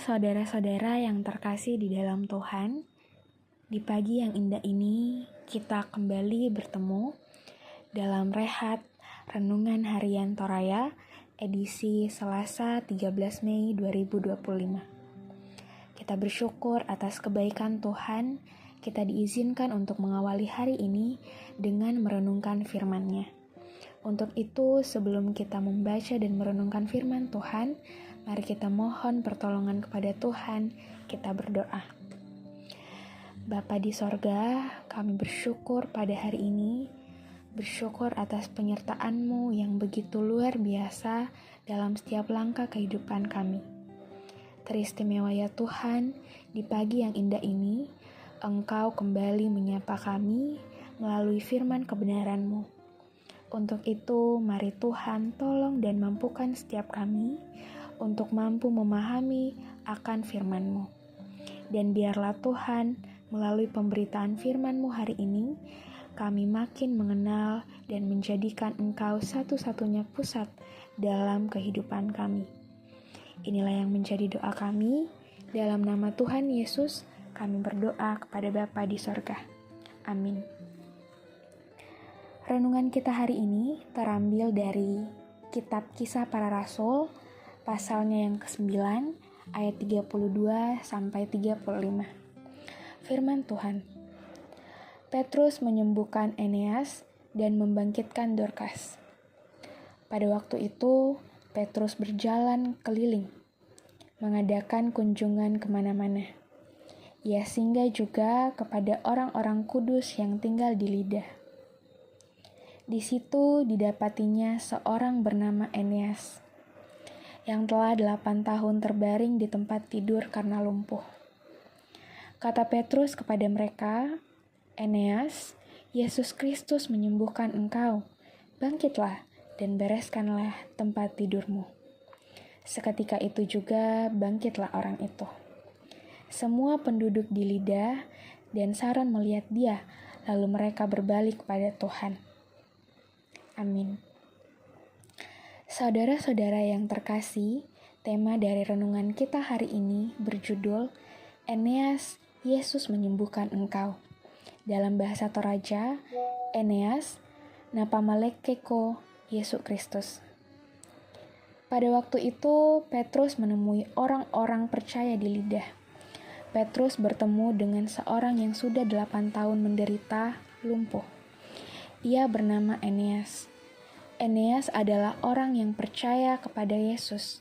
Saudara-saudara yang terkasih di dalam Tuhan, di pagi yang indah ini kita kembali bertemu dalam Rehat Renungan Harian Toraya edisi Selasa 13 Mei 2025. Kita bersyukur atas kebaikan Tuhan, kita diizinkan untuk mengawali hari ini dengan merenungkan firman-Nya. Untuk itu, sebelum kita membaca dan merenungkan firman Tuhan, mari kita mohon pertolongan kepada Tuhan, kita berdoa. Bapa di sorga, kami bersyukur pada hari ini, bersyukur atas penyertaan-Mu yang begitu luar biasa dalam setiap langkah kehidupan kami. Teristimewa ya Tuhan, di pagi yang indah ini, Engkau kembali menyapa kami melalui firman kebenaran-Mu. Untuk itu, mari Tuhan tolong dan mampukan setiap kami untuk mampu memahami akan firman-Mu. Dan biarlah Tuhan, melalui pemberitaan firman-Mu hari ini, kami makin mengenal dan menjadikan Engkau satu-satunya pusat dalam kehidupan kami. Inilah yang menjadi doa kami. Dalam nama Tuhan Yesus, kami berdoa kepada Bapa di sorga. Amin. Renungan kita hari ini terambil dari Kitab Kisah Para Rasul, pasalnya yang ke-9, ayat 32-35. Firman Tuhan. Petrus menyembuhkan Eneas dan membangkitkan Dorkas. Pada waktu itu, Petrus berjalan keliling, mengadakan kunjungan kemana-mana. Ia singgah juga kepada orang-orang kudus yang tinggal di Lida. Di situ didapatinya seorang bernama Eneas, yang telah 8 tahun terbaring di tempat tidur karena lumpuh. Kata Petrus kepada mereka, "Eneas, Yesus Kristus menyembuhkan engkau. Bangkitlah dan bereskanlah tempat tidurmu." Seketika itu juga bangkitlah orang itu. Semua penduduk di Lida dan Saron melihat dia, lalu mereka berbalik kepada Tuhan. Amin. Saudara-saudara yang terkasih, tema dari renungan kita hari ini berjudul Eneas, Yesus menyembuhkan engkau. Dalam bahasa Toraja, Eneas, Napamalekeko, Yesus Kristus. Pada waktu itu, Petrus menemui orang-orang percaya di Lida. Petrus bertemu dengan seorang yang sudah 8 tahun menderita lumpuh. Ia bernama Eneas. Eneas adalah orang yang percaya kepada Yesus.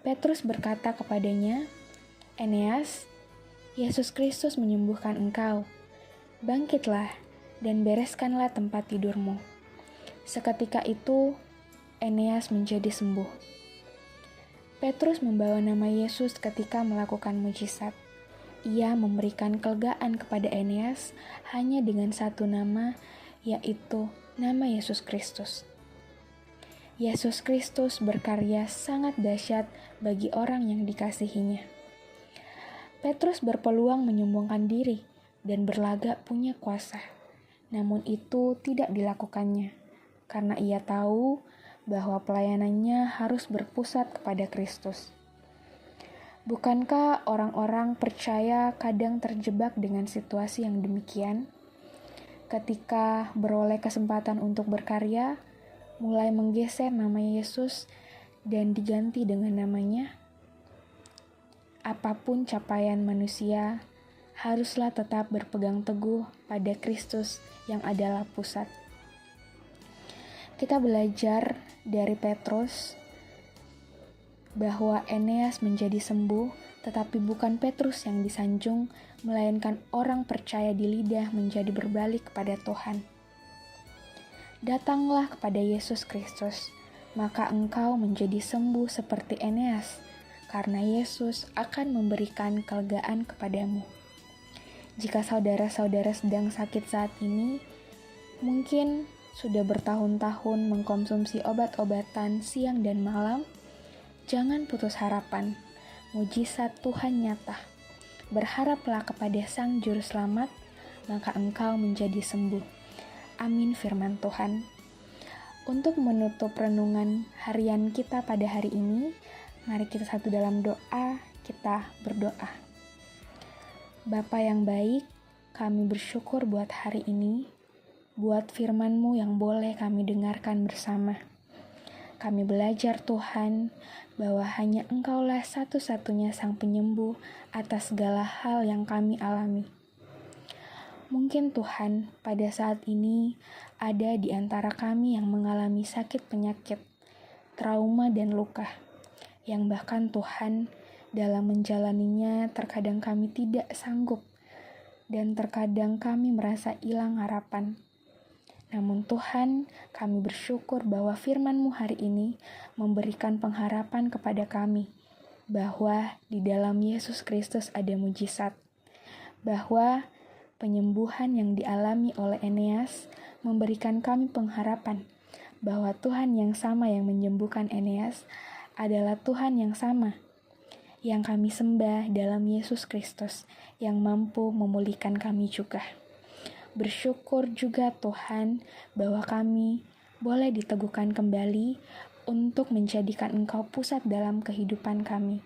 Petrus berkata kepadanya, "Eneas, Yesus Kristus menyembuhkan engkau. Bangkitlah dan bereskanlah tempat tidurmu." Seketika itu, Eneas menjadi sembuh. Petrus membawa nama Yesus ketika melakukan mujizat. Ia memberikan kelegaan kepada Eneas hanya dengan satu nama, yaitu nama Yesus Kristus. Yesus Kristus berkarya sangat dahsyat bagi orang yang dikasihinya. Petrus berpeluang menyombongkan diri dan berlagak punya kuasa. Namun itu tidak dilakukannya, karena ia tahu bahwa pelayanannya harus berpusat kepada Kristus. Bukankah orang-orang percaya kadang terjebak dengan situasi yang demikian? Ketika beroleh kesempatan untuk berkarya, mulai menggeser nama Yesus dan diganti dengan namanya. Apapun capaian manusia, haruslah tetap berpegang teguh pada Kristus yang adalah pusat. Kita belajar dari Petrus bahwa Eneas menjadi sembuh, tetapi bukan Petrus yang disanjung, melainkan orang percaya di Lida menjadi berbalik kepada Tuhan. Datanglah kepada Yesus Kristus, maka engkau menjadi sembuh seperti Eneas, karena Yesus akan memberikan kelegaan kepadamu. Jika saudara-saudara sedang sakit saat ini, mungkin sudah bertahun-tahun mengkonsumsi obat-obatan siang dan malam, jangan putus harapan. Mujizat Tuhan nyata. Berharaplah kepada Sang Juru Selamat, maka engkau menjadi sembuh. Amin firman Tuhan. Untuk menutup renungan harian kita pada hari ini, mari kita satu dalam doa, kita berdoa. Bapa yang baik, kami bersyukur buat hari ini, buat firman-Mu yang boleh kami dengarkan bersama. Kami belajar Tuhan, bahwa hanya Engkaulah satu-satunya Sang Penyembuh atas segala hal yang kami alami. Mungkin Tuhan, pada saat ini ada di antara kami yang mengalami sakit penyakit, trauma dan luka, yang bahkan Tuhan, dalam menjalaninya terkadang kami tidak sanggup dan terkadang kami merasa hilang harapan. Namun Tuhan, kami bersyukur bahwa firman-Mu hari ini memberikan pengharapan kepada kami, bahwa di dalam Yesus Kristus ada mujizat, bahwa penyembuhan yang dialami oleh Eneas memberikan kami pengharapan, bahwa Tuhan yang sama yang menyembuhkan Eneas adalah Tuhan yang sama yang kami sembah dalam Yesus Kristus, yang mampu memulihkan kami juga. Bersyukur juga Tuhan bahwa kami boleh diteguhkan kembali untuk menjadikan Engkau pusat dalam kehidupan kami.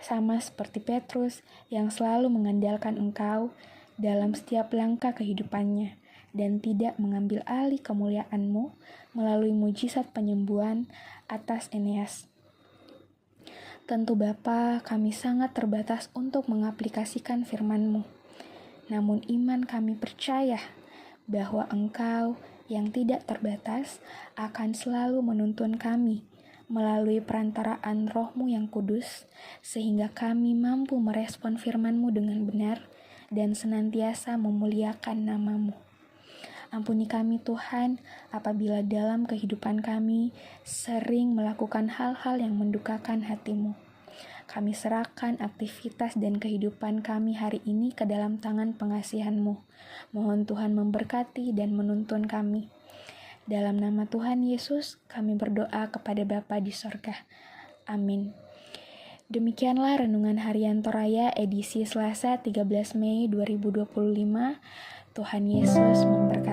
Sama seperti Petrus yang selalu mengandalkan Engkau dalam setiap langkah kehidupannya dan tidak mengambil alih kemuliaan-Mu melalui mujizat penyembuhan atas Eneas. Tentu Bapa, kami sangat terbatas untuk mengaplikasikan firman-Mu. Namun iman kami percaya bahwa Engkau yang tidak terbatas akan selalu menuntun kami melalui perantaraan Roh-Mu yang kudus, sehingga kami mampu merespon firman-Mu dengan benar dan senantiasa memuliakan nama-Mu. Ampuni kami Tuhan apabila dalam kehidupan kami sering melakukan hal-hal yang mendukakan hati-Mu. Kami serahkan aktivitas dan kehidupan kami hari ini ke dalam tangan pengasihan-Mu. Mohon Tuhan memberkati dan menuntun kami. Dalam nama Tuhan Yesus, kami berdoa kepada Bapa di sorga. Amin. Demikianlah Renungan Harian Toraya edisi Selasa 13 Mei 2025. Tuhan Yesus memberkati.